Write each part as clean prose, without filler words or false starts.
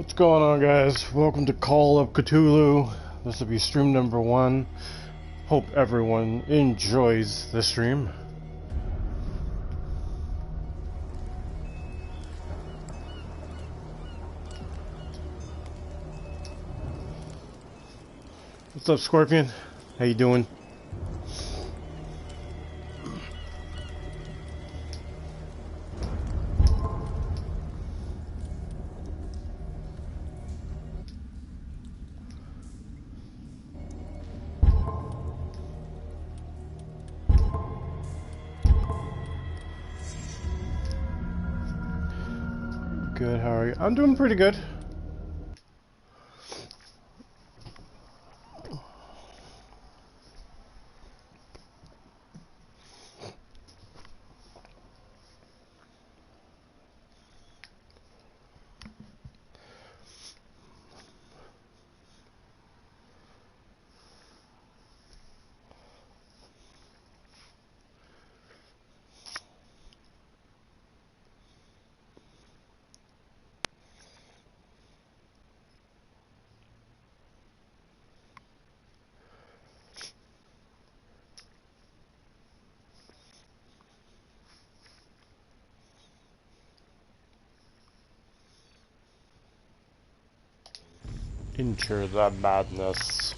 What's going on, guys? Welcome to Call of Cthulhu. This will be stream number 1. Hope everyone enjoys the stream. What's up, Scorpion? How you doing? Good, how are you? I'm doing pretty good. Enter the madness.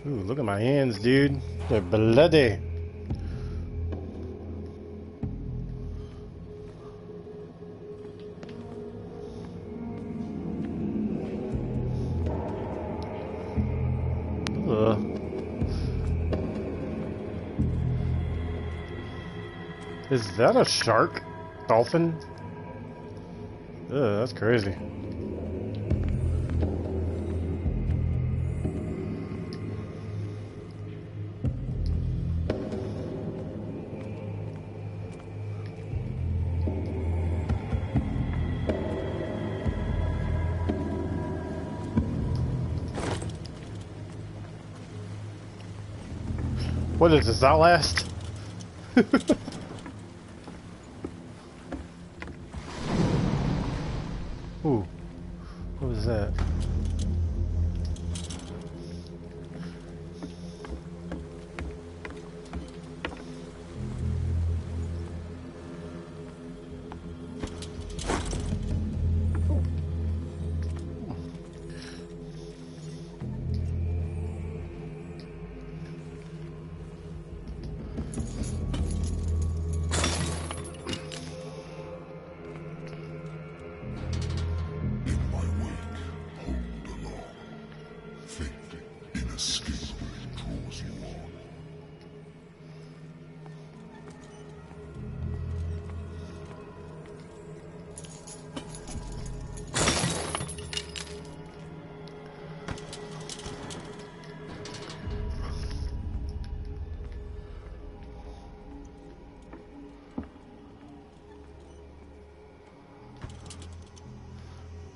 Ooh, look at my hands, dude. They're bloody. Ugh. Is that a shark? Dolphin? Ugh, that's crazy. What is this, Outlast? Ooh, what was that?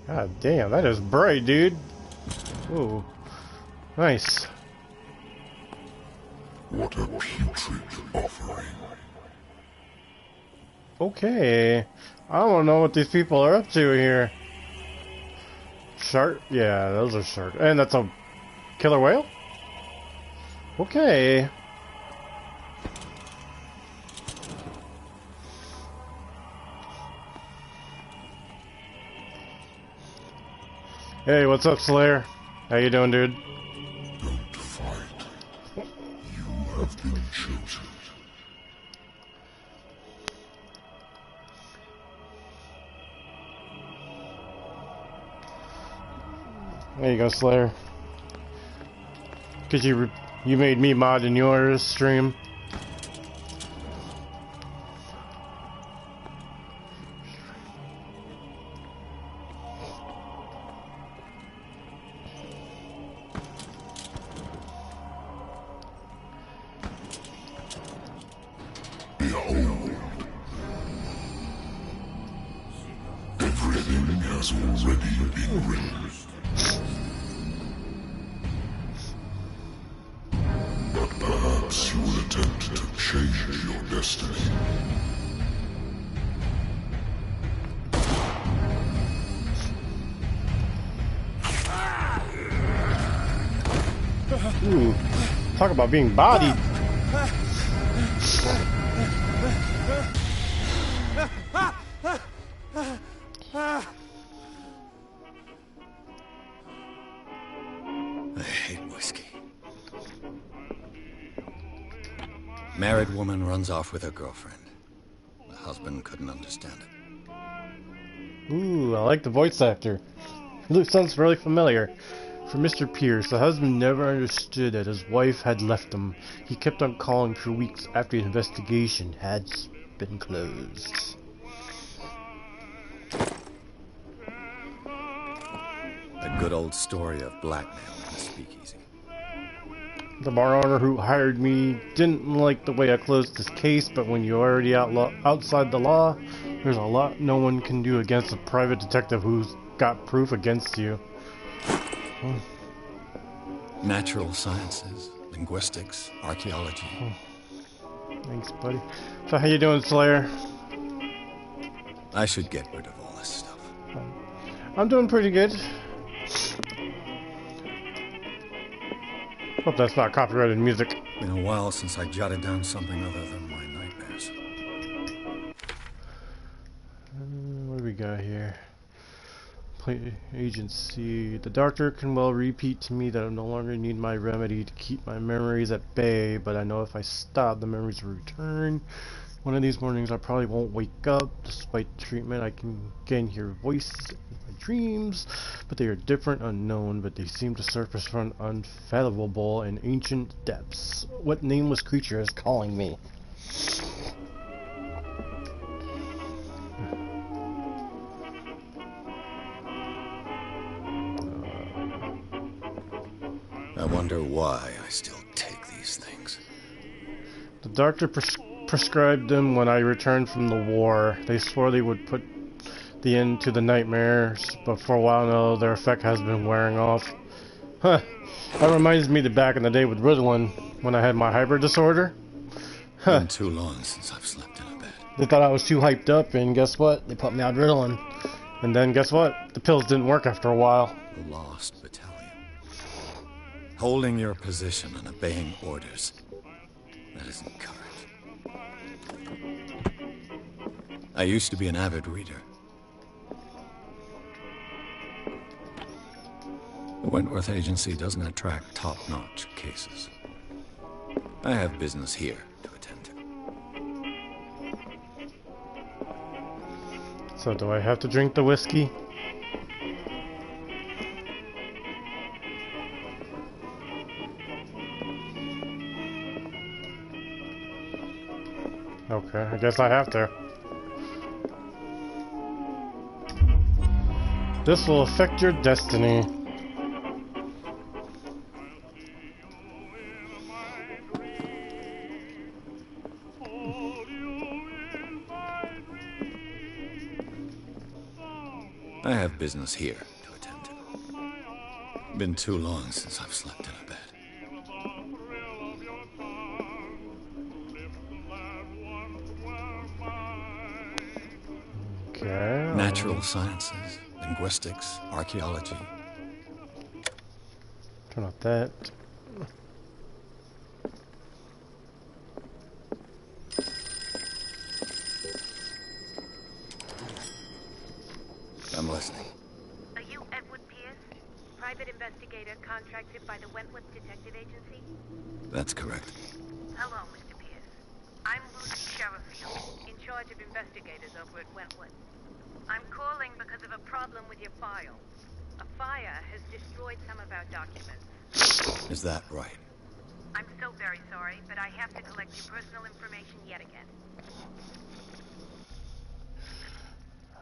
God damn, that is bright, dude. Ooh, nice. What a putrid offering. Okay, I don't know what these people are up to here. Shark? Yeah, those are sharks. And that's a killer whale? Okay. Hey, what's up, Slayer? How you doing, dude? Don't fight. You have been chosen. There you go, Slayer. Cause you made me mod in your stream. Behold, everything has already been written. But perhaps you will attempt to change your destiny. Ooh, talk about being bodied. I hate whiskey. Married woman runs off with her girlfriend. The husband couldn't understand it. Ooh, I like the voice actor. Luke sounds really familiar. For Mr. Pierce, the husband never understood that his wife had left him. He kept on calling for weeks after the investigation had been closed. A good old story of blackmail in a speakeasy. The bar owner who hired me didn't like the way I closed this case, but when you're already outside the law, there's a lot no one can do against a private detective who's got proof against you. Natural sciences, linguistics, archaeology. Thanks, buddy. So how you doing, Slayer? I should get rid of all this stuff. I'm doing pretty good. Hope that's not copyrighted music. Been a while since I jotted down something other than my nightmares. What do we got here? Agency. The doctor can well repeat to me that I no longer need my remedy to keep my memories at bay, but I know if I stop, the memories will return. One of these mornings I probably won't wake up. Despite treatment, I can again hear voices in my dreams, but they are different, unknown, but they seem to surface from unfathomable and ancient depths. What nameless creature is calling me? I wonder why I still take these things. The doctor prescribed them when I returned from the war. They swore they would put the end to the nightmares, but for a while now their effect has been wearing off. Huh. That reminds me of back in the day with Ritalin, when I had my hybrid disorder. Huh. Been too long since I've slept in a bed. They thought I was too hyped up, and guess what? They put me on Ritalin. And then guess what? The pills didn't work after a while. The Lost Battalion. Holding your position and obeying orders. That isn't courage. I used to be an avid reader. The Wentworth Agency doesn't attract top-notch cases. I have business here to attend to. So do I have to drink the whiskey? Okay, I guess I have to. This will affect your destiny. I have business here to attend to. Been too long since I've slept in a bed. Okay. Natural sciences, linguistics, archaeology. Turn off that. I'm listening. Are you Edward Pierce, private investigator contracted by the Wentworth Detective Agency? That's correct. Hello, Mr. Pierce. I'm Lucy Sherifield, in charge of investigators over at Wentworth. I'm calling because of a problem with your file. A fire has destroyed some of our documents. Is that right? I'm so very sorry, but I have to collect your personal information yet again.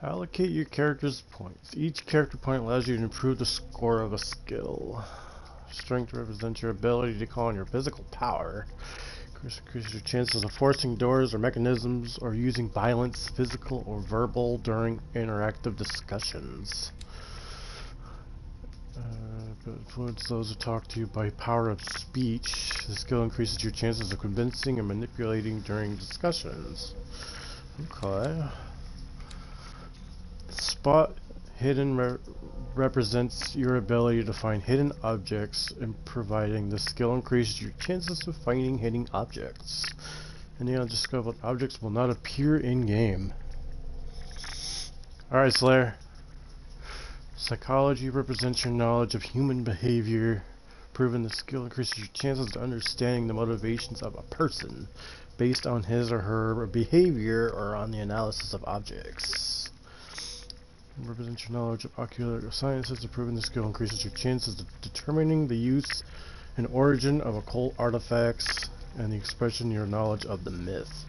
Allocate your character's points. Each character point allows you to improve the score of a skill. Strength represents your ability to call on your physical power. Increases your chances of forcing doors or mechanisms or using violence, physical or verbal, during interactive discussions. Influence those who talk to you by power of speech. The skill increases your chances of convincing and manipulating during discussions. Okay. Spot hidden represents your ability to find hidden objects, and providing the skill increases your chances of finding hidden objects. Any undiscovered objects will not appear in game. Alright, Slayer. Psychology represents your knowledge of human behavior. Proving the skill increases your chances of understanding the motivations of a person based on his or her behavior or on the analysis of objects. Represents your knowledge of ocular sciences. Improving the skill increases your chances of determining the use and origin of occult artifacts and the expression of your knowledge of the myth.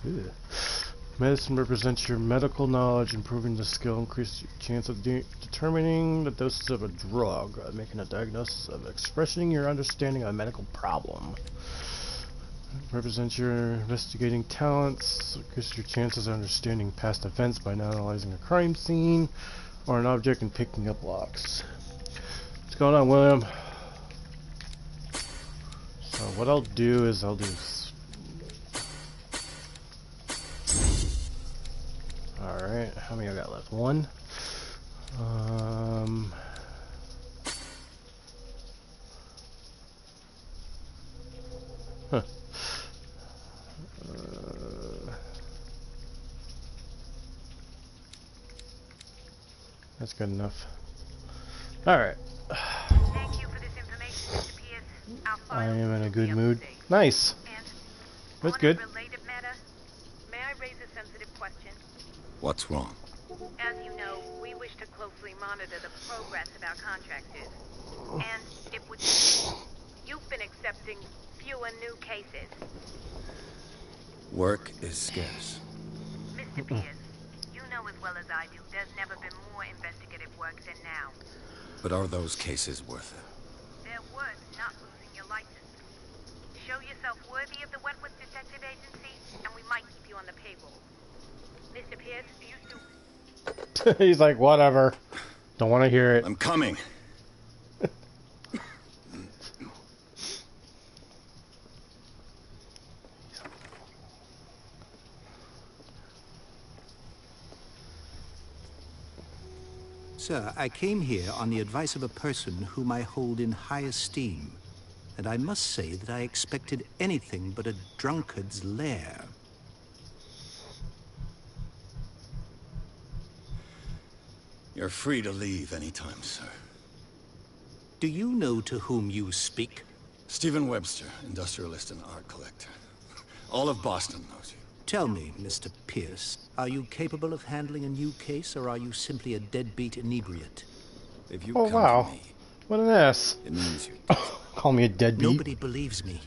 Ew. Medicine represents your medical knowledge. Improving the skill increases your chance of determining the doses of a drug, making a diagnosis of expressing your understanding of a medical problem. Represents your investigating talents. Increases your chances of understanding past events by analyzing a crime scene or an object and picking up locks. What's going on, William? So what I'll do is Alright, how many I got left? One. Huh. That's good enough. Alright. Thank you for this information, Mr. Pierce. Our I files am in a will good be up mood. to date. Nice. And That's on good. a related matter, may I raise a sensitive question? What's wrong? As you know, we wish to closely monitor the progress of our contractors. And it would seem you've been accepting fewer new cases. Work is scarce. Mr. Pierce, you know as well as I do, there's never been more investigative work than now. But are those cases worth it? They're worth not losing your license. Show yourself worthy of the Wentworth Detective Agency, and we might keep you on the payroll. Mr. Pierce, you two... He's like, whatever. Don't want to hear it. I'm coming. Sir, I came here on the advice of a person whom I hold in high esteem, and I must say that I expected anything but a drunkard's lair. You're free to leave anytime, sir. Do you know to whom you speak? Stephen Webster, industrialist and art collector. All of Boston knows you. Tell me, Mr. Pierce, are you capable of handling a new case, or are you simply a deadbeat inebriate? If you Oh, come wow. to me, What an ass. it means you. Call me a deadbeat. Nobody believes me.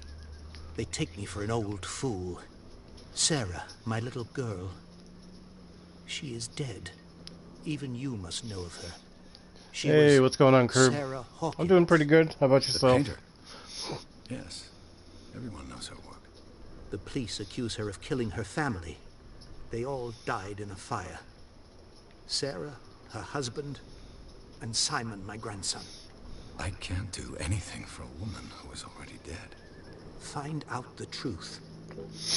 They take me for an old fool. Sarah, my little girl, she is dead. Even you must know of her. She Hey, was what's going on, Curb? Sarah Hawkins. I'm doing pretty good. How about The yourself? painter. Yes. Everyone knows her work. The police accuse her of killing her family. They all died in a fire. Sarah, her husband, and Simon, my grandson. I can't do anything for a woman who is already dead. Find out the truth.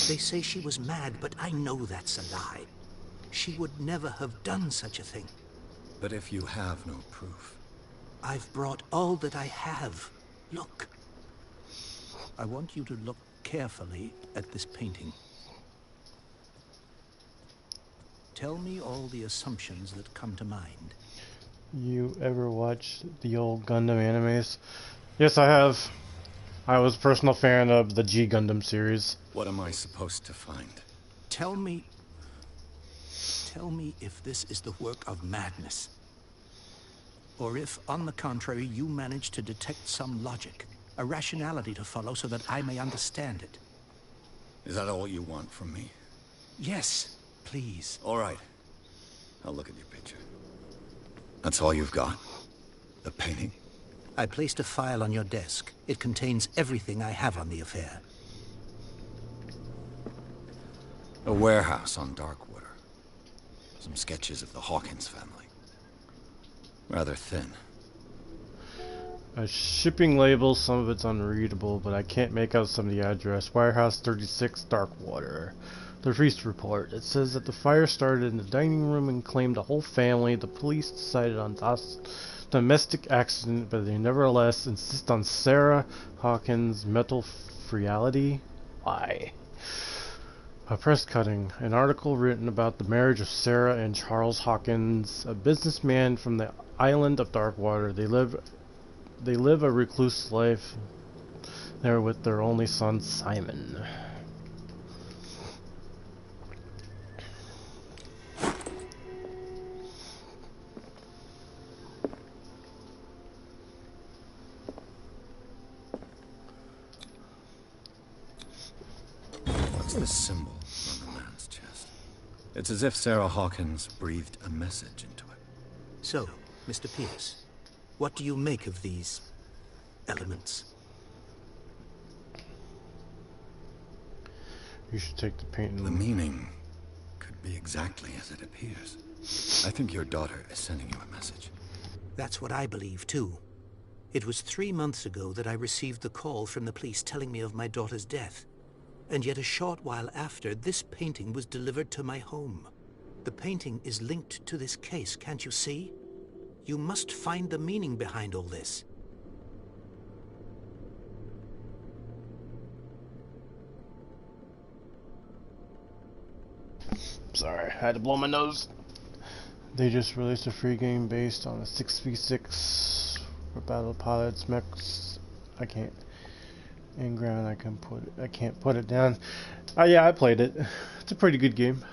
They say she was mad, but I know that's a lie. She would never have done such a thing. But if you have no proof, I've brought all that I have. Look. I want you to look carefully at this painting. Tell me all the assumptions that come to mind. You ever watch the old Gundam animes? Yes, I have. I was a personal fan of the G Gundam series. what am I supposed to find? Tell me if this is the work of madness. or if, on the contrary, you manage to detect some logic, a rationality to follow so that I may understand it. Is that all you want from me? Yes, please. All right. I'll look at your picture. That's all you've got? The painting? I placed a file on your desk. It contains everything I have on the affair. A warehouse on Darkwater. Some sketches of the Hawkins family. Rather thin. A shipping label, some of it's unreadable, but I can't make out some of the address. Warehouse 36, Darkwater. The police report. It says that the fire started in the dining room and claimed the whole family. The police decided on domestic accident, but they nevertheless insist on Sarah Hawkins' mental frailty. Why? A press cutting. An article written about the marriage of Sarah and Charles Hawkins, a businessman from the island of Darkwater. They live a recluse life there with their only son, Simon. What's the symbol on the man's chest? It's as if Sarah Hawkins breathed a message into it. So, Mr. Pierce, what do you make of these elements? You should take the painting. The meaning could be exactly as it appears. I think your daughter is sending you a message. That's what I believe, too. It was 3 months ago that I received the call from the police telling me of my daughter's death. And yet a short while after, this painting was delivered to my home. The painting is linked to this case, can't you see? You must find the meaning behind all this. Sorry, I had to blow my nose. They just released a free game based on a 6v6 for battle pilots, mechs. I can't. In ground, I can't put it down. Yeah, I played it. It's a pretty good game.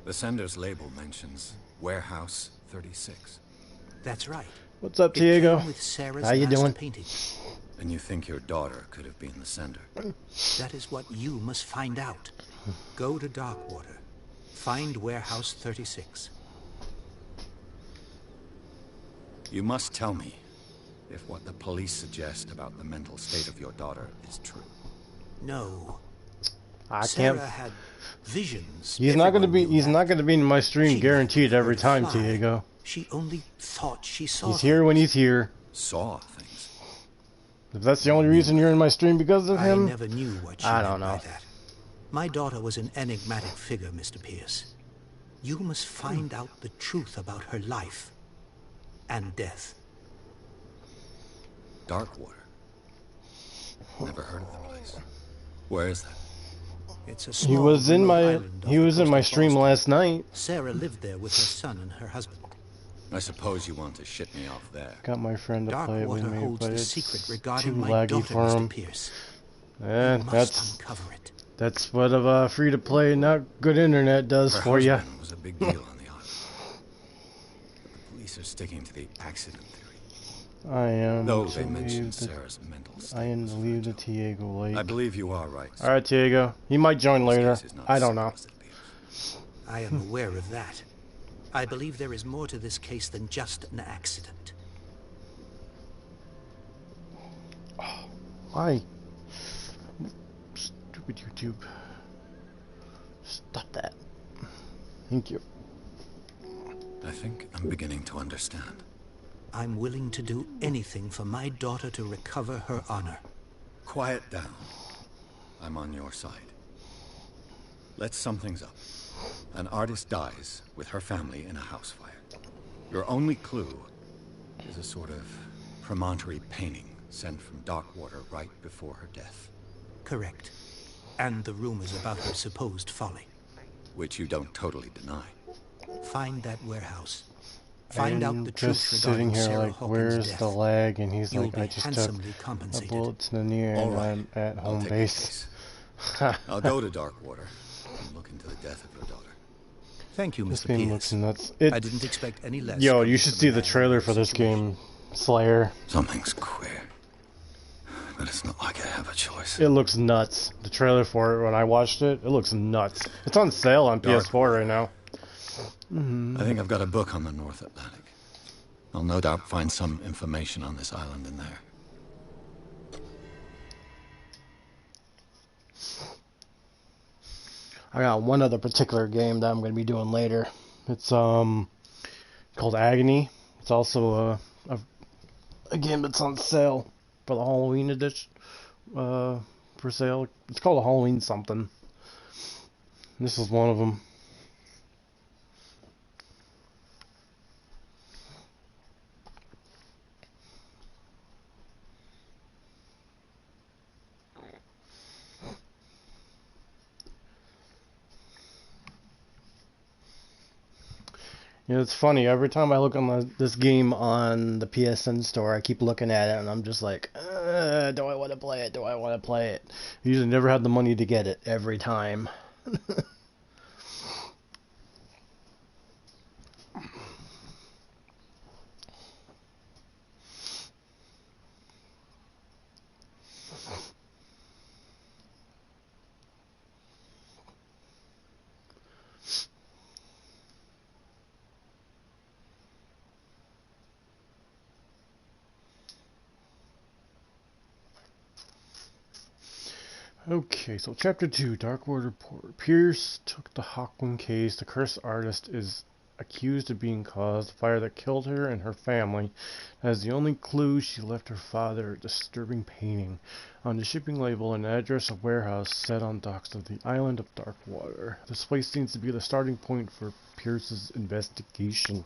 The sender's label mentions Warehouse 36. That's right. What's up, It Diego? came with Sarah's How you last doing? painting. And you think your daughter could have been the sender? That is what you must find out. Go to Darkwater. Find Warehouse 36. You must tell me if what the police suggest about the mental state of your daughter is true. No. I Sarah can't. had visions. He's not gonna Everyone be. knew He's that. not gonna be in my stream, She guaranteed every could time, fly. Diego. She only thought she saw He's here when he's here. Saw things. If that's the only reason you're in my stream because of I him, never knew what she I meant don't by know. that. My daughter was an enigmatic figure, Mr. Pierce. You must find out the truth about her life and death. Darkwater. Never heard of the place. Where is that? It's a he small was in remote my. island off He the was in coast my of stream Boston. last night. Sarah lived there with her son and her husband. I suppose you want to shit me off there. Got my friend to play it with Darkwater me, holds but the it's secret too regarding my laggy daughter, for Mr. him. Pierce. Eh, You must that's uncover it. that's what a free to play, not good internet does Her for you. husband was a big deal on the island. But the police are sticking to the accident theory. I am Though to they mentioned leave the. Sarah's mental state. I am was to leave the fragile. Diego late. I believe you are right. All right, Diego. He might join This later. case is not I as don't simple know. as it appears. I am aware of that. I believe there is more to this case than just an accident. Why? Stupid YouTube. Stop that. Thank you. I think I'm beginning to understand. I'm willing to do anything for my daughter to recover her honor. Quiet down. I'm on your side. Let's sum things up. An artist dies with her family in a house fire. Your only clue is a sort of promontory painting sent from Darkwater right before her death, Correct. And the rumors about her supposed folly. which you don't totally deny. Find that warehouse. Find out I'm the just truth sitting regarding here Sarah like, Hawkins' where's death. the lag? And he's You'll like, be I just took handsomely a compensated. bullet to the knee All and right. I'm at I'll home take your base. case. I'll go to Darkwater and look into the death of your daughter. Thank you, This Mr. game Pierce. looks nuts. I didn't expect any less. Yo, from you this should of a see the man trailer in for this this situation. game, Slayer. Something's queer. But it's not like I have a choice. It looks nuts. The trailer for it, when I watched it, it looks nuts. It's on sale on PS4 right now. I think I've got a book on the North Atlantic. I'll no doubt find some information on this island in there. I got one other particular game that I'm going to be doing later. It's called Agony. It's also a game that's on sale for the Halloween edition. For sale. It's called a Halloween something. This is one of them. You know, it's funny. Every time I look on this game on the PSN store, I keep looking at it, and I'm just like, do I want to play it? Do I want to play it? I usually never had the money to get it every time. Okay, so Chapter 2, Dark World Report. Pierce took the Hawkwind case. The cursed artist is accused of being caused the fire that killed her and her family. As the only clue, she left her father a disturbing painting. On the shipping label, an address of warehouse set on docks of the island of Darkwater. This place seems to be the starting point for Pierce's investigation.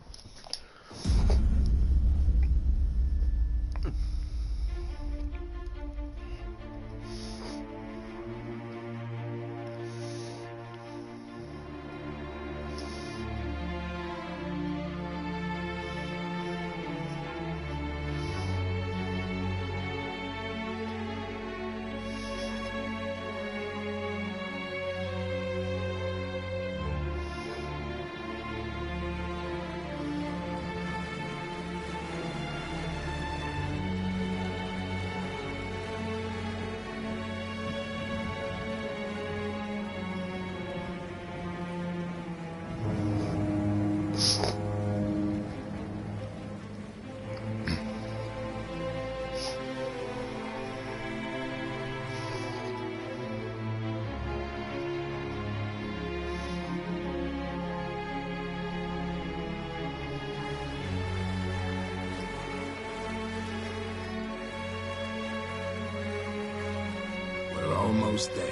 We're almost there.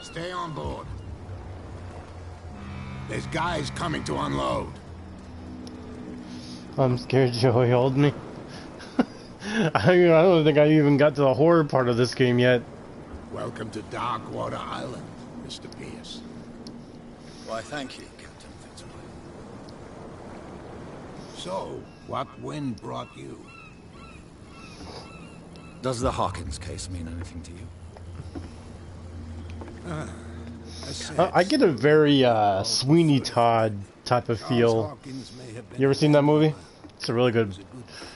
Stay on board. There's guys coming to unload. I'm scared Joey hold me. I don't think I even got to the horror part of this game yet. Welcome to Darkwater Island, Mr. Pierce. Why, thank you, Captain Fitzroy. So, what wind brought you? Does the Hawkins case mean anything to you? I get a very Sweeney Todd type of feel. You ever seen that movie? It's a really good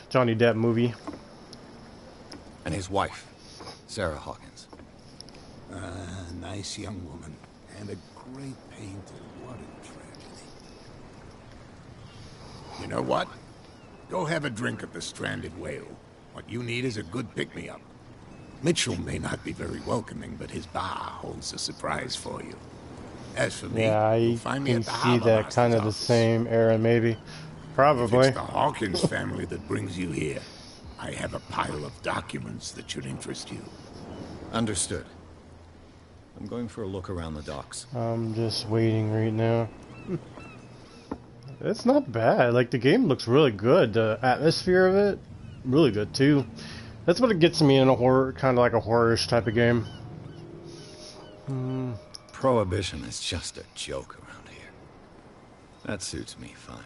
Johnny Depp movie. And his wife, Sarah Hawkins. Nice young woman. And a great painter. What a tragedy. You know what? Go have a drink at the Stranded Whale. What you need is a good pick-me-up. Mitchell may not be very welcoming, but his bar holds a surprise for you. As for me, Yeah, you'll I find me can at the see Harbor that Master's kind of the office. same era, maybe. If Probably. it's the Hawkins family that brings you here, I have a pile of documents that should interest you. Understood. I'm going for a look around the docks. I'm just waiting right now. It's not bad. Like, the game looks really good. The atmosphere of it, really good too. That's what it gets me in a horror, kind of like a horror-ish type of game. Prohibition is just a joke around here. That suits me fine.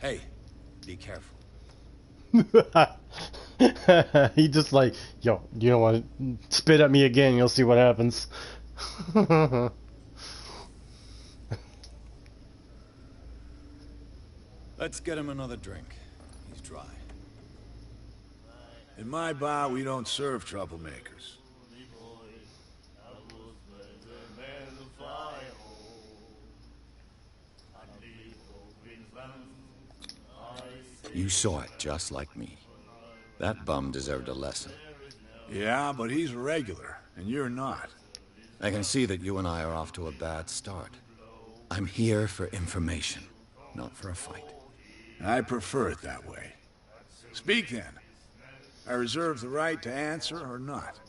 Hey, be careful. He just like, yo, you don't want to spit at me again, you'll see what happens. Let's get him another drink. He's dry. In my bar, we don't serve troublemakers. You saw it just like me. That bum deserved a lesson. Yeah, but he's a regular, and you're not. I can see that you and I are off to a bad start. I'm here for information, not for a fight. I prefer it that way. Speak then. I reserve the right to answer or not.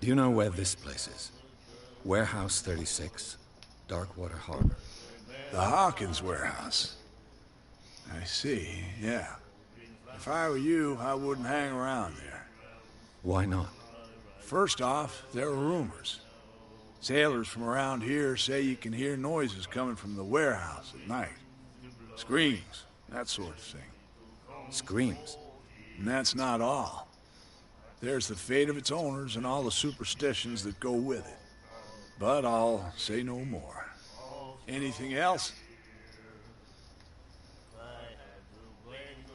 Do you know where this place is? Warehouse 36, Darkwater Harbor. The Hawkins warehouse. I see, yeah. If I were you, I wouldn't hang around there. Why not? First off, there are rumors. Sailors from around here say you can hear noises coming from the warehouse at night. Screams, that sort of thing. Screams. And that's not all. There's the fate of its owners and all the superstitions that go with it. But I'll say no more. Anything else?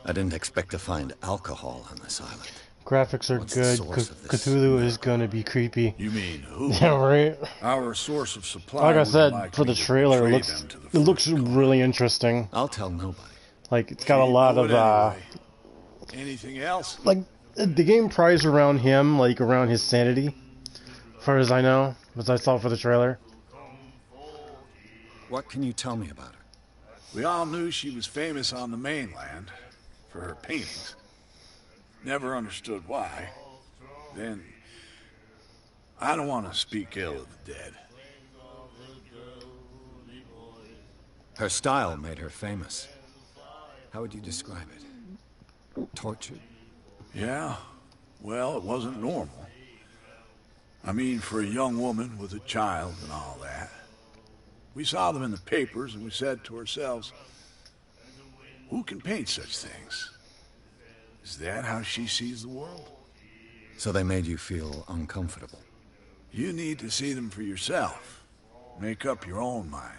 I didn't expect to find alcohol on this island. Graphics are What's the good. source of this Cthulhu is gonna be creepy. You mean who? Yeah, right. Our source of supply. Like I would said, like for me the to trailer, betray it them to the looks first really interesting. I'll tell nobody. Like, it's got a You lot know of it anyway. Anything else? like the game pries around him, like around his sanity, as far as I know, as I saw for the trailer. What can you tell me about her? We all knew she was famous on the mainland for her paintings. Never understood why. Then, I don't want to speak ill of the dead. Her style made her famous. How would you describe it? Tortured? Yeah, well, it wasn't normal. I mean, for a young woman with a child and all that. We saw them in the papers and we said to ourselves, who can paint such things? Is that how she sees the world? So they made you feel uncomfortable. You need to see them for yourself. Make up your own mind.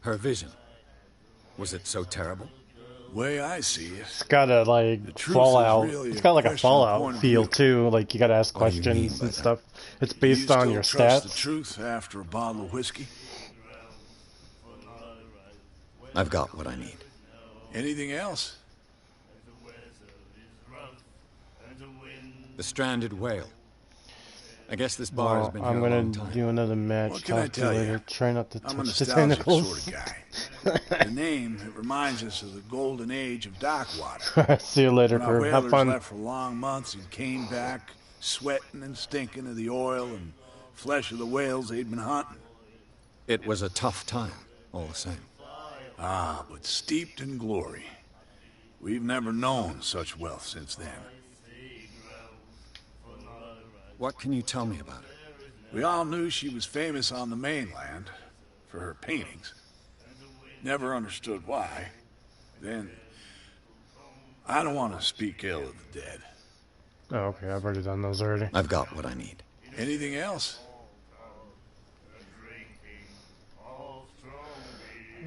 Her vision. Was it so terrible? Way I see it. It's got a like The truth is Fallout. really It's a got like a question of point Fallout of feel view. too. Like you gotta ask What do you mean questions by and that? stuff. It's Do you based on still your trust the stats. truth after a bottle of whiskey? I've got what I need. Anything else? The stranded whale. I guess this bar has Well, been I'm here a long gonna time. do another match. What can I Talk to you tell you? later. Try not to I'm a touch the nostalgic tentacles. sort of guy. The name, it reminds us of the golden age of Darkwater. See you later, When our crew. Have whalers fun. left for long months and came back sweating and stinking of the oil and flesh of the whales they'd been hunting. It was a tough time, all the same. Ah, but steeped in glory. We've never known such wealth since then. What can you tell me about it? We all knew she was famous on the mainland for her paintings. Never understood why. Then, I don't want to speak ill of the dead. Oh, okay, I've already done those already. I've got what I need. Anything else?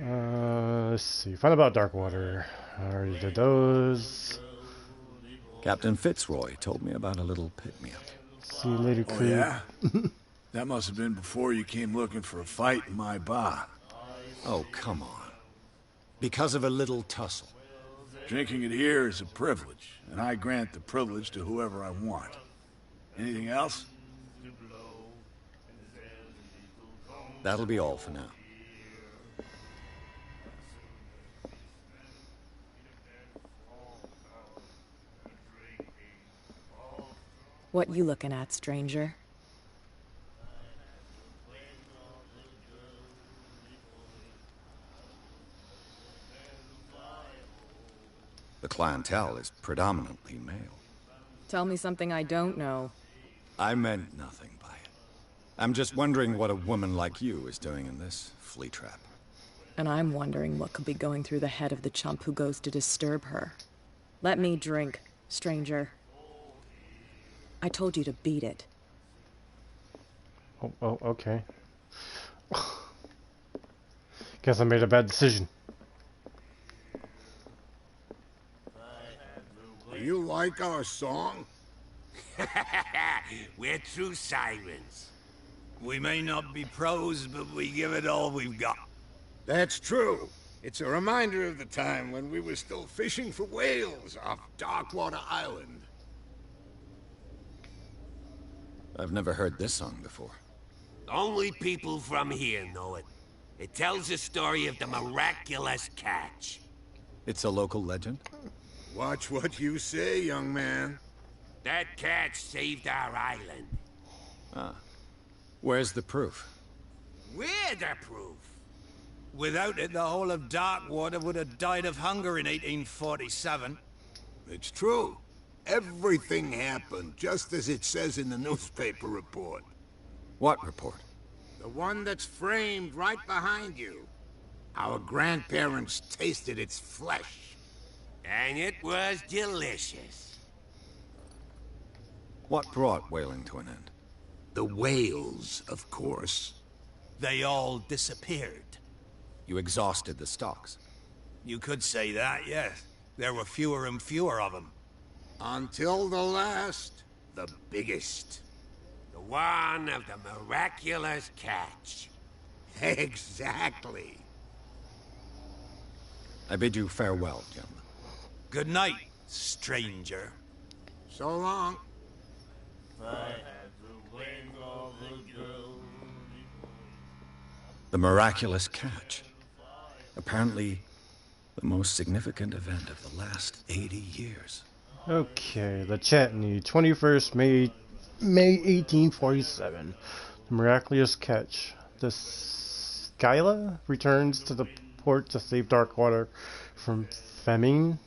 Let's see. Find about Darkwater. I already did those. Captain Fitzroy told me about a little pick-me-up. See you later, Oh, crew. yeah? That must have been before you came looking for a fight in my bar. Oh, come on. Because of a little tussle. Drinking it here is a privilege, and I grant the privilege to whoever I want. Anything else? That'll be all for now. What you looking at, stranger? The clientele is predominantly male. Tell me something I don't know. I meant nothing by it. I'm just wondering what a woman like you is doing in this flea trap. And I'm wondering what could be going through the head of the chump who goes to disturb her. Let me drink, stranger. I told you to beat it. Oh, okay. Guess I made a bad decision. You like our song? We're true sirens. We may not be pros, but we give it all we've got. That's true. It's a reminder of the time when we were still fishing for whales off Darkwater Island. I've never heard this song before. Only people from here know it. It tells the story of the miraculous catch. It's a local legend? Watch what you say, young man. That catch saved our island. Ah. Where's the proof? We're the proof. Without it, the whole of Darkwater would have died of hunger in 1847. It's true. Everything happened just as it says in the newspaper report. What report? The one that's framed right behind you. Our grandparents tasted its flesh. And it was delicious. What brought whaling to an end? The whales, of course. They all disappeared. You exhausted the stocks. You could say that, yes. There were fewer and fewer of them. Until the last, the biggest. The one of the miraculous catch. Exactly. I bid you farewell, gentlemen. Good night, stranger. So long. The miraculous catch. Apparently, the most significant event of the last 80 years. Okay, the Chatney, 21st May 1847. The miraculous catch. The Skyla returns to the port to save Darkwater from famine.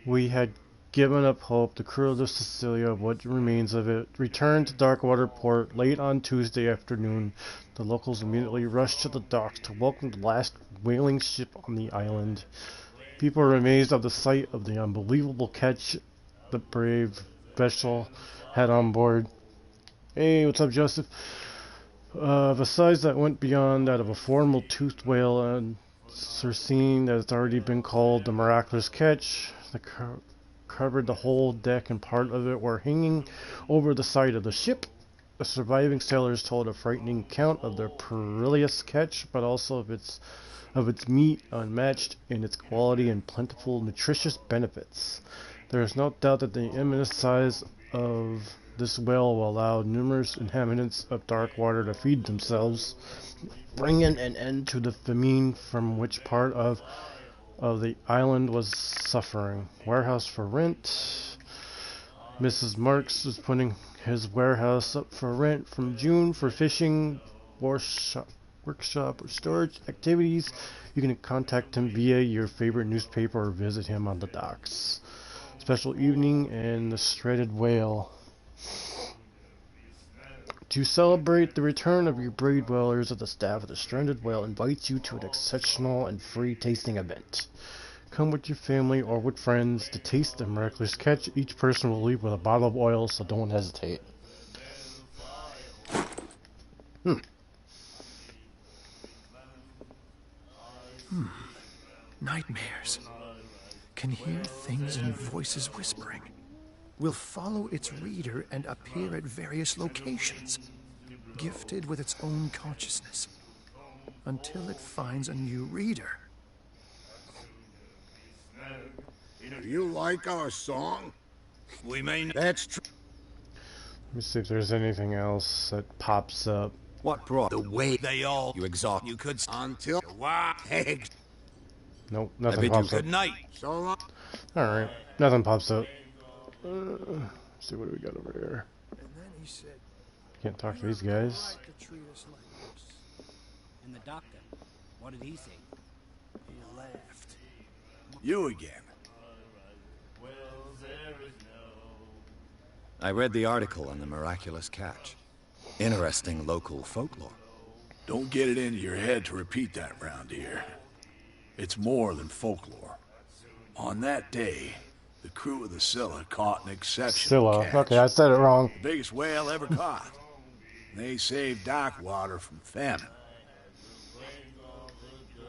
We had given up hope. The crew of the Cecilia, what remains of it, returned to Darkwater port late on Tuesday afternoon. The locals immediately rushed to the docks to welcome the last whaling ship on the island. People were amazed at the sight of the unbelievable catch the brave vessel had on board. Hey, what's up, Joseph? Of a size that went beyond that of a formal toothed whale, and Cersei, that has already been called the miraculous catch, covered the whole deck, and part of it were hanging over the side of the ship. The surviving sailors told a frightening account of the perilous catch, but also of its meat, unmatched in its quality and plentiful nutritious benefits. There is no doubt that the immense size of this whale will allow numerous inhabitants of Darkwater to feed themselves, bringing an end to the famine from which part of the island was suffering. Warehouse for rent. Mrs. Marks is putting his warehouse up for rent from June for fishing, workshop, or storage activities. You can contact him via your favorite newspaper or visit him on the docks. Special evening and the shredded whale. To celebrate the return of your brave dwellers, the staff of the Stranded Whale invites you to an exceptional and free tasting event. Come with your family or with friends to taste the miraculous catch. Each person will leave with a bottle of oil, so don't hesitate. Nightmares. Can hear things and voices whispering. Will follow its reader and appear at various locations, gifted with its own consciousness, until it finds a new reader. Do you like our song? We may not. That's true. Let me see if there's anything else that pops up. What brought The way they all you exhaust? you could Until wow. Nope, I nothing bid you pops up. Good night. so long. Alright, nothing pops up. Let's see what do we got over here. And then he said, Can't talk to these guys. to treat us like this. And the doctor, what did he say? He laughed. You again. I read the article on the miraculous catch. Interesting local folklore. Don't get it into your head to repeat that round here. It's more than folklore. On that day, the crew of the Scylla caught an exceptional Scylla. catch. Okay, I said it wrong. The biggest whale ever caught. They saved Darkwater from famine.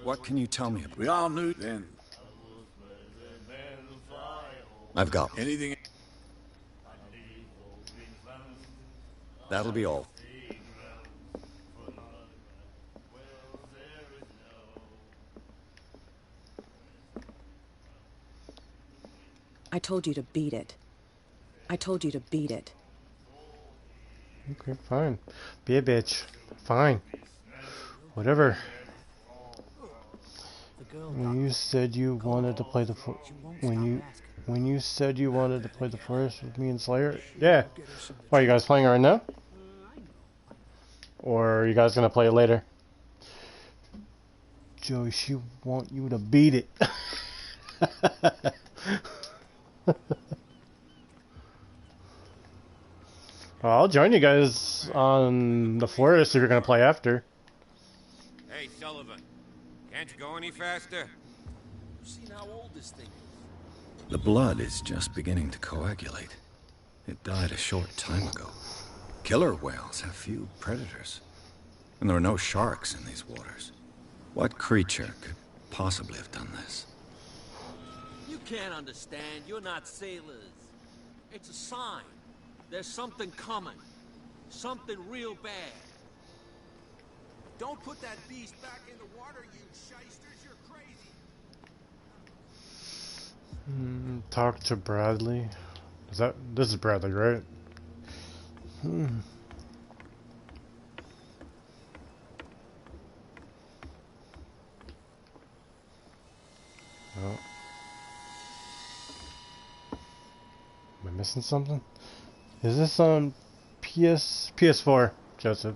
What can you tell me about? We all knew then. I've got. Anything? That'll be all. I told you to beat it. I told you to beat it. Okay, fine. Be a bitch. Fine. Whatever. When you said you wanted to play the when you said you wanted to play the forest with me and Slayer, yeah. Why, are you guys playing it right now? Or are you guys gonna play it later? Joey, she want you to beat it. Well, I'll join you guys on the forest if you're gonna play after. Hey, Sullivan. Can't you go any faster? You seen how old this thing is? The blood is just beginning to coagulate. It died a short time ago. Killer whales have few predators. And there are no sharks in these waters. What creature could possibly have done this? You can't understand. You're not sailors. It's a sign. There's something coming. Something real bad. Don't put that beast back in the water, you shysters. You're crazy. Talk to Bradley. This is Bradley, right? Oh. Am I missing something? Is this on PS4, Joseph?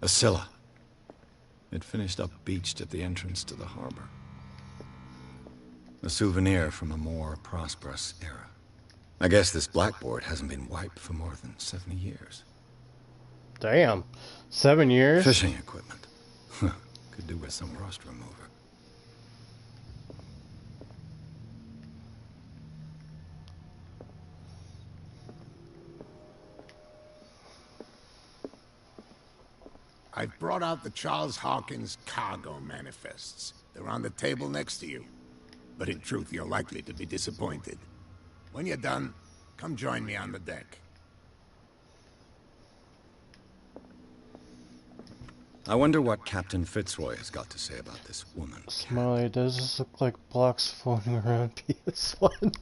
A Scylla. It finished up beached at the entrance to the harbor. A souvenir from a more prosperous era. I guess this blackboard hasn't been wiped for more than 70 years. Damn. 7 years? Fishing equipment. Could do with some rust remover. I've brought out the Charles Hawkins cargo manifests. They're on the table next to you. But in truth, you're likely to be disappointed. When you're done, come join me on the deck. I wonder what Captain Fitzroy has got to say about this woman. Smiley, does this look like blocks floating around PS1?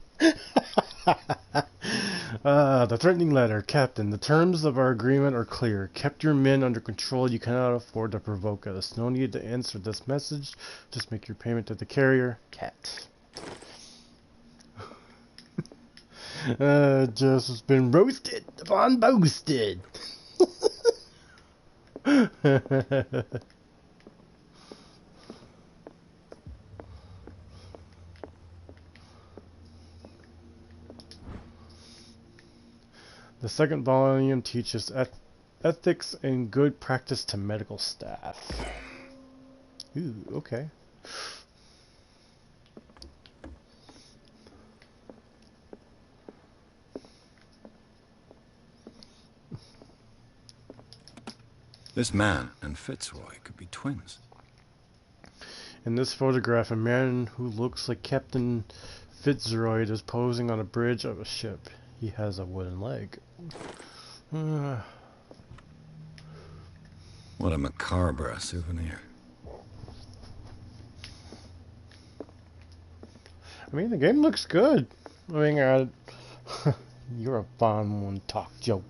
The threatening letter. Captain, the terms of our agreement are clear. Kept your men under control. You cannot afford to provoke us. No need to answer this message. Just make your payment to the carrier. Cat. Joseph's been roasted upon boasted. The second volume teaches ethics and good practice to medical staff. Ooh, okay. This man and Fitzroy could be twins. In this photograph, a man who looks like Captain Fitzroy is posing on a bridge of a ship. He has a wooden leg. What a macabre souvenir. I mean, the game looks good. I mean, you're a fun one, talk joke.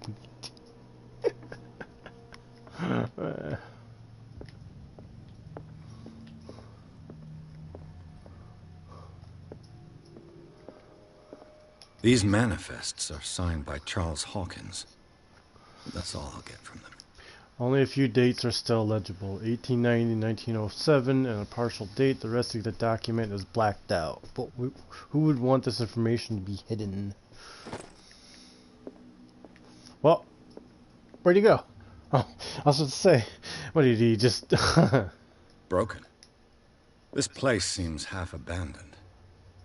These manifests are signed by Charles Hawkins. That's all I'll get from them. Only a few dates are still legible. 1890, 1907, and a partial date. The rest of the document is blacked out. But who would want this information to be hidden? Well, where'd he go? Oh, I was about to say, what did he just... Broken. This place seems half abandoned.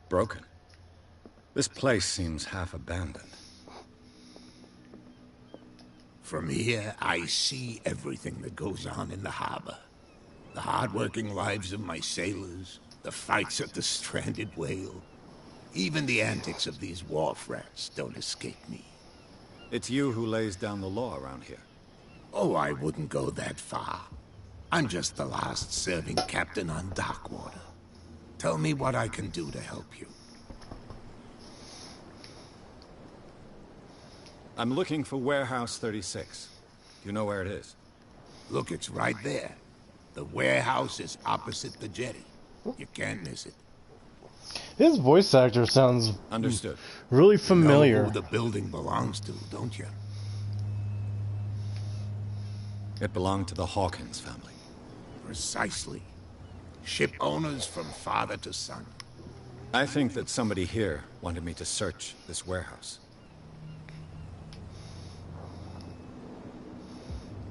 Broken. This place seems half abandoned. From here, I see everything that goes on in the harbor. The hard-working lives of my sailors, the fights at the stranded whale. Even the antics of these wharf rats don't escape me. It's you who lays down the law around here. Oh, I wouldn't go that far. I'm just the last serving captain on Darkwater. Tell me what I can do to help you. I'm looking for Warehouse 36. Do you know where it is? Look, it's right there. The warehouse is opposite the jetty. You can't miss it. His voice actor sounds understood. Really familiar. You know who the building belongs to, don't you? It belonged to the Hawkins family. Precisely. Ship owners from father to son. I think that somebody here wanted me to search this warehouse.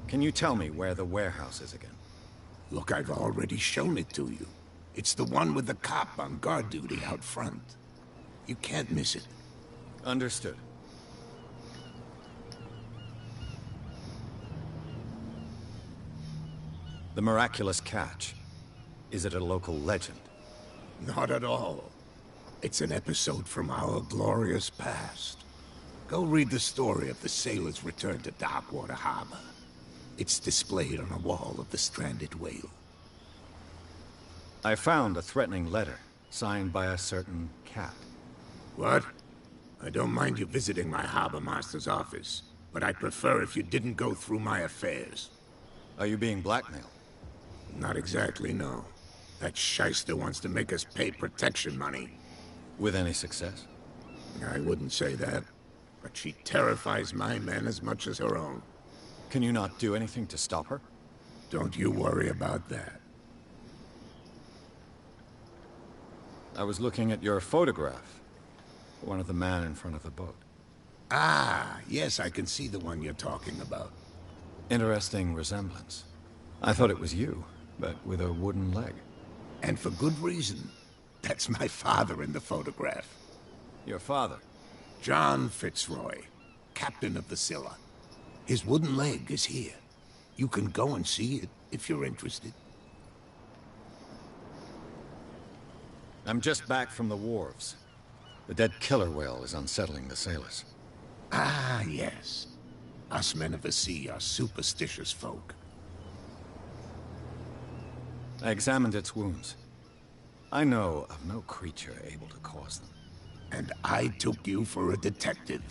Can you tell me where the warehouse is again? Look, I've already shown it to you. It's the one with the cop on guard duty out front. You can't miss it. Understood. The miraculous catch. Is it a local legend? Not at all. It's an episode from our glorious past. Go read the story of the sailors' return to Darkwater Harbor. It's displayed on a wall of the stranded whale. I found a threatening letter, signed by a certain cat. What? I don't mind you visiting my harbor master's office, but I'd prefer if you didn't go through my affairs. Are you being blackmailed? Not exactly, no. That shyster wants to make us pay protection money. With any success? I wouldn't say that, but she terrifies my men as much as her own. Can you not do anything to stop her? Don't you worry about that. I was looking at your photograph. One of the men in front of the boat. Ah, yes, I can see the one you're talking about. Interesting resemblance. I thought it was you, but with a wooden leg. And for good reason. That's my father in the photograph. Your father? John Fitzroy, captain of the Scylla. His wooden leg is here. You can go and see it, if you're interested. I'm just back from the wharves. The dead killer whale is unsettling the sailors. Ah, yes. Us men of the sea are superstitious folk. I examined its wounds. I know of no creature able to cause them. And I took you for a detective.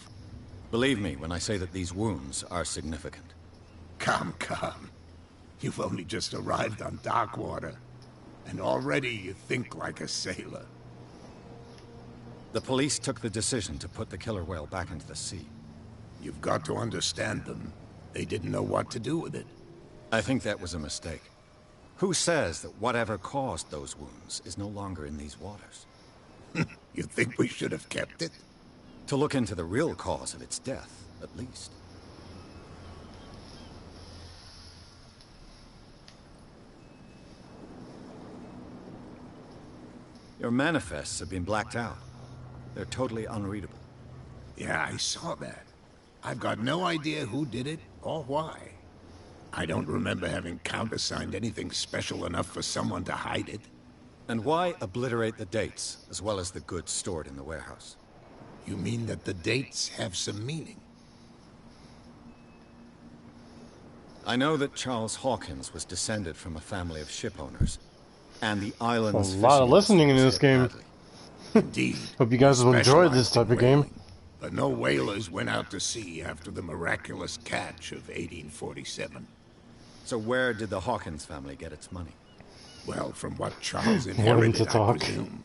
Believe me when I say that these wounds are significant. Come, come. You've only just arrived on Darkwater, and already you think like a sailor. The police took the decision to put the killer whale back into the sea. You've got to understand them. They didn't know what to do with it. I think that was a mistake. Who says that whatever caused those wounds is no longer in these waters? You think we should have kept it? To look into the real cause of its death, at least. Your manifests have been blacked out. They're totally unreadable. Yeah, I saw that. I've got no idea who did it or why. I don't remember having countersigned anything special enough for someone to hide it. And why obliterate the dates, as well as the goods stored in the warehouse? You mean that the dates have some meaning? I know that Charles Hawkins was descended from a family of ship owners, and the island's A lot of listening in this game. Indeed. Hope you guys have enjoyed this type of game. But no whalers went out to sea after the miraculous catch of 1847. So where did the Hawkins family get its money? Well, from what Charles Wanting inherited, to talk. I presume.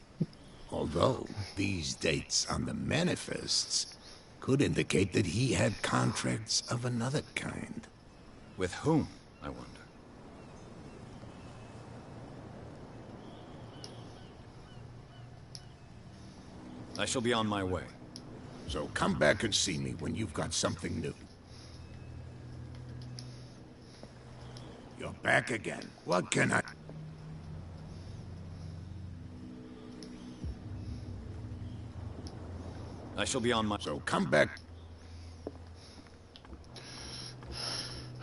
Although, these dates on the manifests could indicate that he had contracts of another kind. With whom, I wonder? I shall be on my way. So come back and see me when you've got something new. You're back again. What can I... I shall be on my... So come back...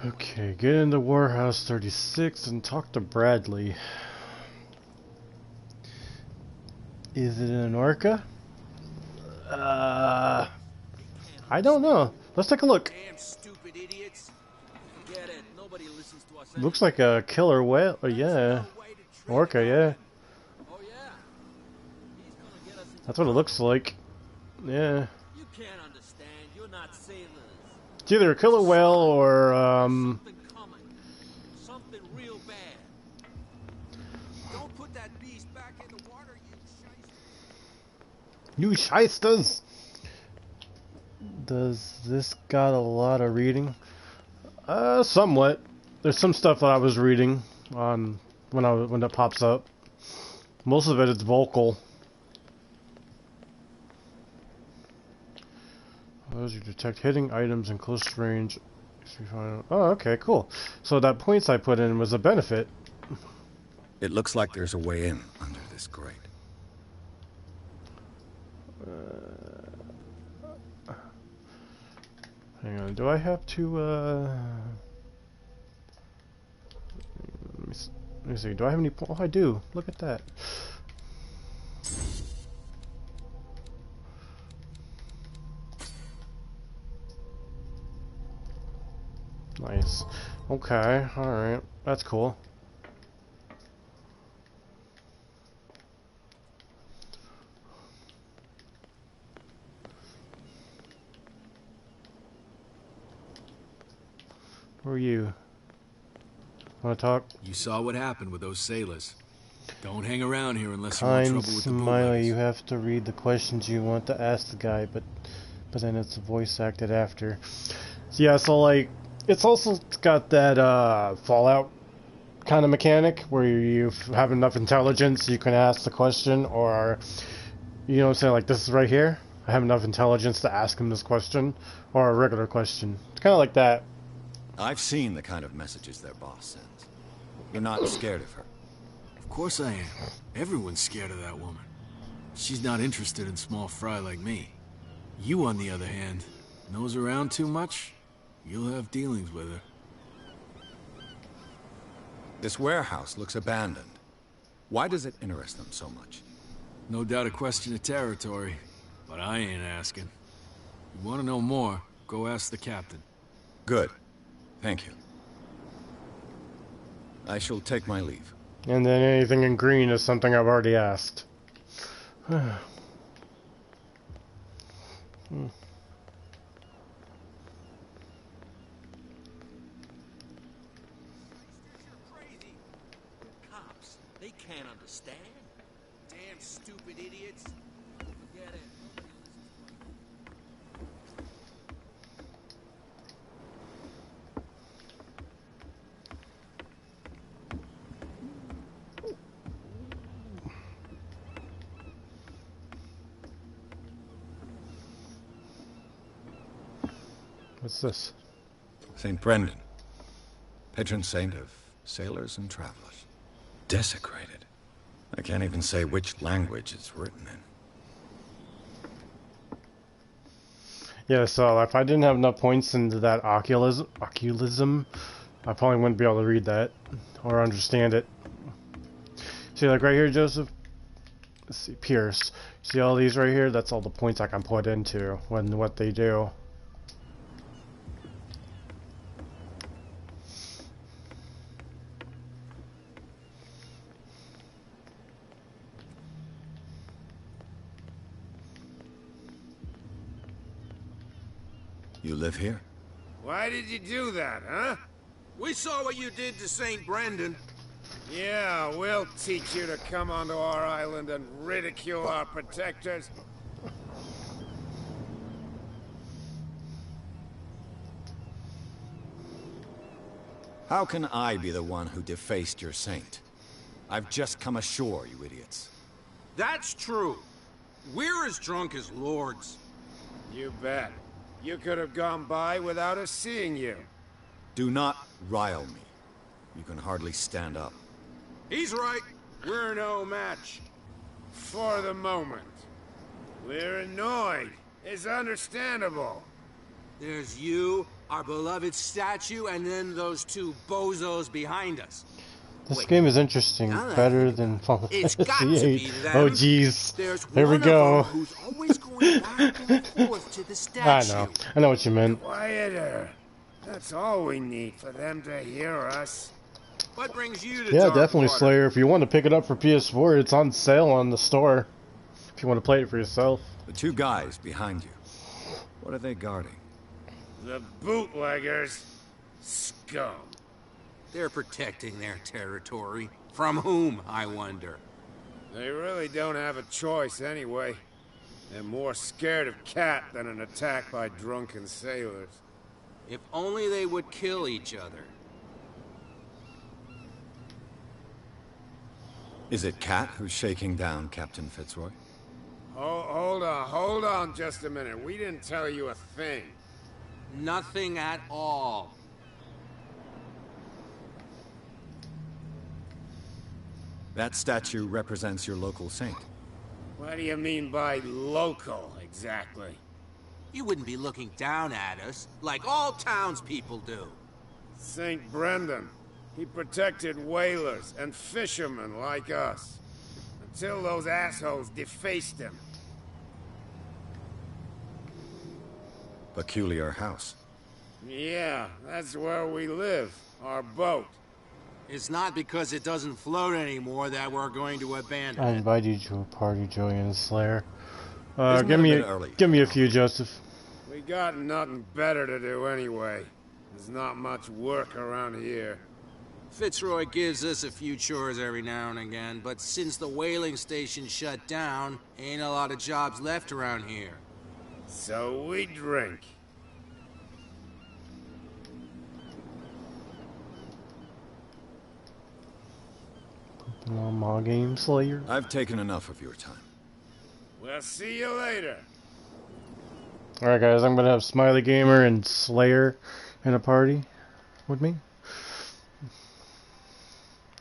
Okay, get into Warehouse 36 and talk to Bradley. Is it an orca? I don't know. Let's take a look. Damn stupid idiots. Forget it. Nobody listens to us. Looks like a killer whale. Yeah. Orca, yeah. Oh yeah. He's gonna get us into That's what it looks like. Yeah. You can't understand. You're not sailors. It's either a killer whale or, Something coming. Something real bad. Don't put that beast back in the water, you shyster. You shysters! Does this got a lot of reading? Somewhat. There's some stuff that I was reading on when it pops up. Most of it is vocal. As you detect hitting items in close range. Oh, okay, cool. So that points I put in was a benefit. It looks like there's a way in under this grate. Hang on, do I have to, let me see, do I have any, oh I do, look at that. Nice. Okay, alright, that's cool. Who are you? Wanna talk? You saw what happened with those sailors. Don't hang around here unless you want Kind trouble with the Smiley, bootleggers. you have to read the questions you want to ask the guy, but then it's voice acted after. So yeah, so like, it's also got that Fallout kind of mechanic where you have enough intelligence you can ask the question, or you know what I'm saying, like this is right here. I have enough intelligence to ask him this question, or a regular question. It's kind of like that. I've seen the kind of messages their boss sends. You're not scared of her. Of course I am. Everyone's scared of that woman. She's not interested in small fry like me. You, on the other hand, nose around too much, you'll have dealings with her. This warehouse looks abandoned. Why does it interest them so much? No doubt a question of territory, but I ain't asking. You want to know more, go ask the captain. Good. Thank you. I shall take my leave. And then anything in green is something I've already asked. Cops, they can't understand. Damn stupid idiots. Forget it. Nobody listens to us. What's this? St. Brendan, patron saint of sailors and travelers. Desecrated. I can't even say which language it's written in. Yeah, so if I didn't have enough points into that oculism, I probably wouldn't be able to read that or understand it. See, like right here, Joseph? Let's see, Pierce. See all these right here? That's all the points I can put into when what they do. You live here? Why did you do that, huh? We saw what you did to St. Brendan. Yeah, we'll teach you to come onto our island and ridicule our protectors. How can I be the one who defaced your saint? I've just come ashore, you idiots. That's true. We're as drunk as lords. You bet. You could have gone by without us seeing you. Do not rile me. You can hardly stand up. He's right. We're no match. For the moment. We're annoyed. It's understandable. There's you, our beloved statue, and then those two bozos behind us. This game is interesting, better than Final It's got Fantasy to be VIII. them. Oh jeez, There's here we one go. of them who's always going back and forth to the statue. I know what you meant. Quieter. That's all we need for them to hear us. What brings you to Yeah, Dark definitely, Water? Slayer. If you want to pick it up for PS4, it's on sale on the store. If you want to play it for yourself. The two guys behind you. What are they guarding? The bootleggers. Scum. They're protecting their territory. From whom, I wonder? They really don't have a choice anyway. They're more scared of Cat than an attack by drunken sailors. If only they would kill each other. Is it Cat who's shaking down Captain Fitzroy? Oh, hold on just a minute. We didn't tell you a thing. Nothing at all. That statue represents your local saint. What do you mean by local, exactly? You wouldn't be looking down at us, like all townspeople do. St. Brendan. He protected whalers and fishermen like us. Until those assholes defaced him. Peculiar house. Yeah, that's where we live. Our boat. It's not because it doesn't float anymore that we're going to abandon I it. invite you to a party, Joey and Slayer. Isn't Give it a me bit early? give me a few, Joseph. We got nothing better to do anyway. There's not much work around here. Fitzroy gives us a few chores every now and again, but since the whaling station shut down, ain't a lot of jobs left around here. So we drink. No more game, Slayer. I've taken enough of your time. We'll see you later. Alright guys, I'm gonna have Smiley Gamer and Slayer in a party with me.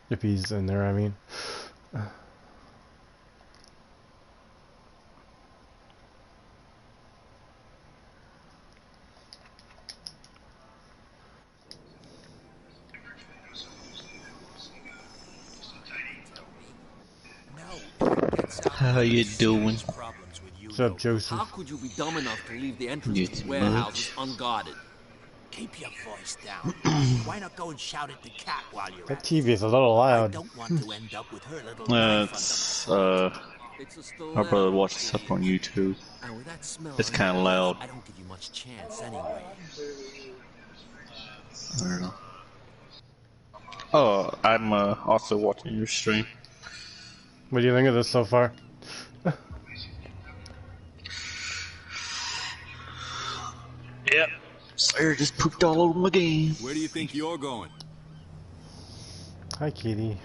If he's in there, I mean. How you doing? What's up, Joseph? How could you be dumb enough to leave the entrance Not to the much. warehouses unguarded? Keep your voice down. Why not go and shout at the cat while you're That at TV is a little it? I loud. don't want to end up with her little knife It's It's a my stiletto, brother watches stuff on YouTube. and with that smell It's in kind of your loud. I don't give you much chance anyway. I don't know. Oh, I'm also watching your stream. What do you think of this so far? Yep. Slayer just pooped all over my game. Where do you think you're going? Hi, Kitty.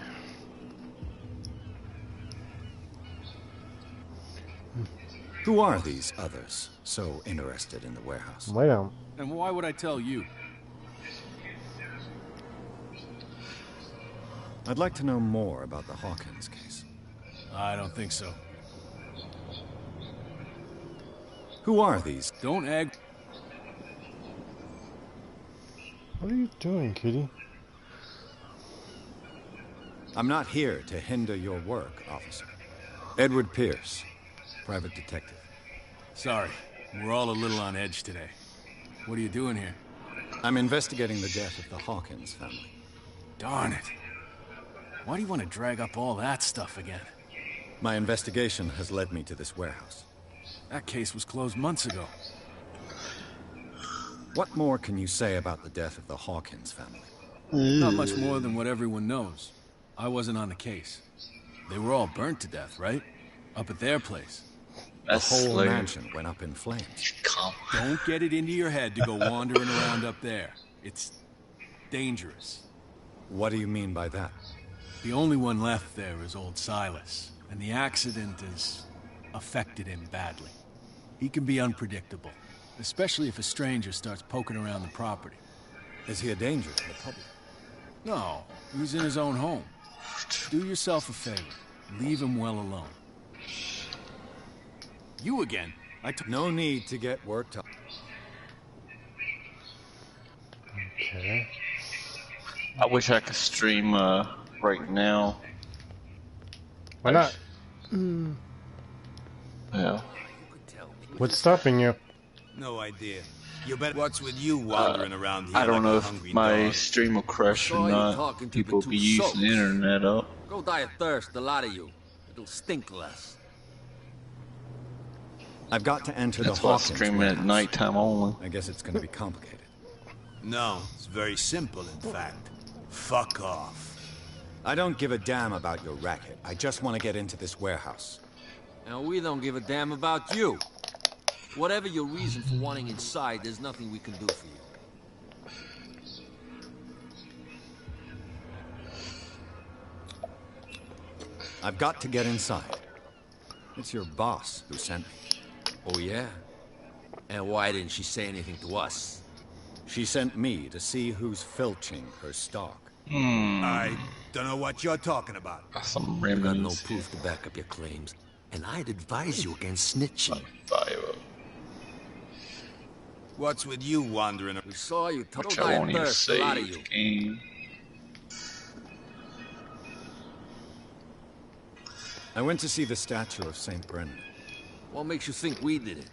Who are these others so interested in the warehouse? Lay down. And why would I tell you? I'd like to know more about the Hawkins case. I don't think so. Who are these? Don't egg. What are you doing, kitty? I'm not here to hinder your work, officer. Edward Pierce, private detective. Sorry, we're all a little on edge today. What are you doing here? I'm investigating the death of the Hawkins family. Darn it. Why do you want to drag up all that stuff again? My investigation has led me to this warehouse. That case was closed months ago. What more can you say about the death of the Hawkins family? Not much more than what everyone knows. I wasn't on the case. They were all burnt to death, right? Up at their place. The whole mansion went up in flames. Don't get it into your head to go wandering around up there. It's dangerous. What do you mean by that? The only one left there is old Silas, and the accident has affected him badly. He can be unpredictable, especially if a stranger starts poking around the property. Is he a danger to the public? No, he's in his own home. Do yourself a favor. Leave him well alone. You again? No need to get worked up. Okay. I wish I could stream right now. Why not? Yeah. What's stopping you? No idea. You bet. What's with you wandering around here? I don't like know a if hungry my dog? stream will crash Saw or you not. talking to People the two be using soaks. the internet up. Go die of thirst, a lot of you. It'll stink less. I've got to enter That's the why I Hawkins stream it at warehouse. nighttime only. I guess it's going to be complicated. No, it's very simple, in fact. Fuck off. I don't give a damn about your racket. I just want to get into this warehouse. And we don't give a damn about you. Whatever your reason for wanting inside, there's nothing we can do for you. I've got to get inside. It's your boss who sent me. Oh, yeah? And why didn't she say anything to us? She sent me to see who's filching her stock. I don't know what you're talking about. Some You got no remnants. proof to back up your claims, and I'd advise you against snitching. What's with you wandering? We saw you Which go I die of won't even thirst, a lot of save you. game. I went to see the statue of St. Brendan. What makes you think we did it?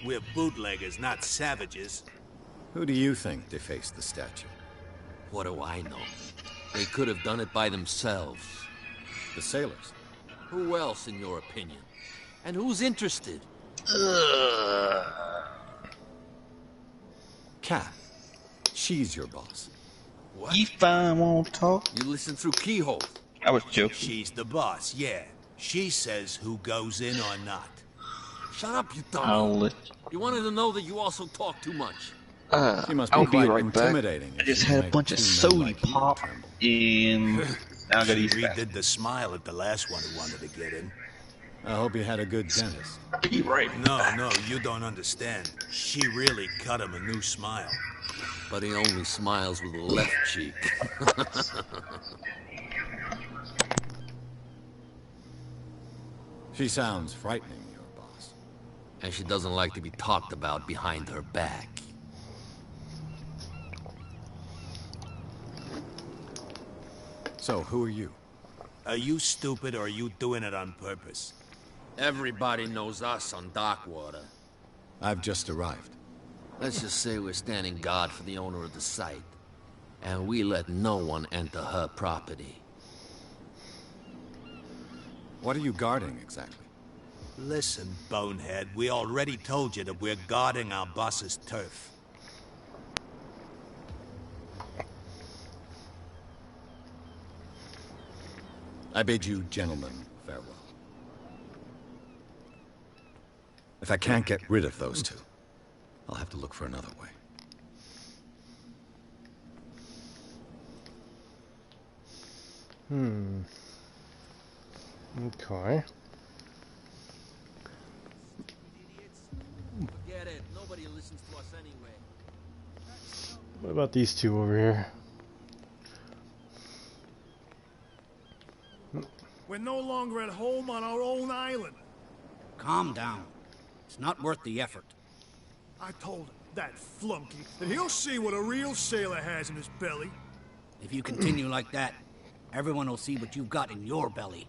We're bootleggers, not savages. Who do you think defaced the statue? What do I know? They could have done it by themselves. The sailors. Who else, in your opinion? And who's interested? Kat. She's your boss. What? If I won't talk. You listen through keyholes. I was joking. She's the boss, yeah. She says who goes in or not. Shut up, you dummy. I'll let You wanted to know that you also talk too much. She must be I'll be quite right back. intimidating. I if just she had a can bunch make of two men sody like you pop tremble. and now I got She these back. redid the smile at the last one who wanted to get in. I hope you had a good dentist. Be right back. No, you don't understand. She really cut him a new smile. But he only smiles with the left cheek. She sounds frightening, your boss. And she doesn't like to be talked about behind her back. So, who are you? Are you stupid or are you doing it on purpose? Everybody knows us on Darkwater. I've just arrived. Let's just say we're standing guard for the owner of the site. And we let no one enter her property. What are you guarding, exactly? Listen, bonehead, we already told you that we're guarding our boss's turf. I bid you gentlemen farewell. If I can't get rid of those two, I'll have to look for another way. Okay. Forget it. Nobody listens to us anyway. What about these two over here? We're no longer at home on our own island. Calm down. It's not worth the effort. I told him, that flunky, that he'll see what a real sailor has in his belly. If you continue like that, everyone will see what you've got in your belly.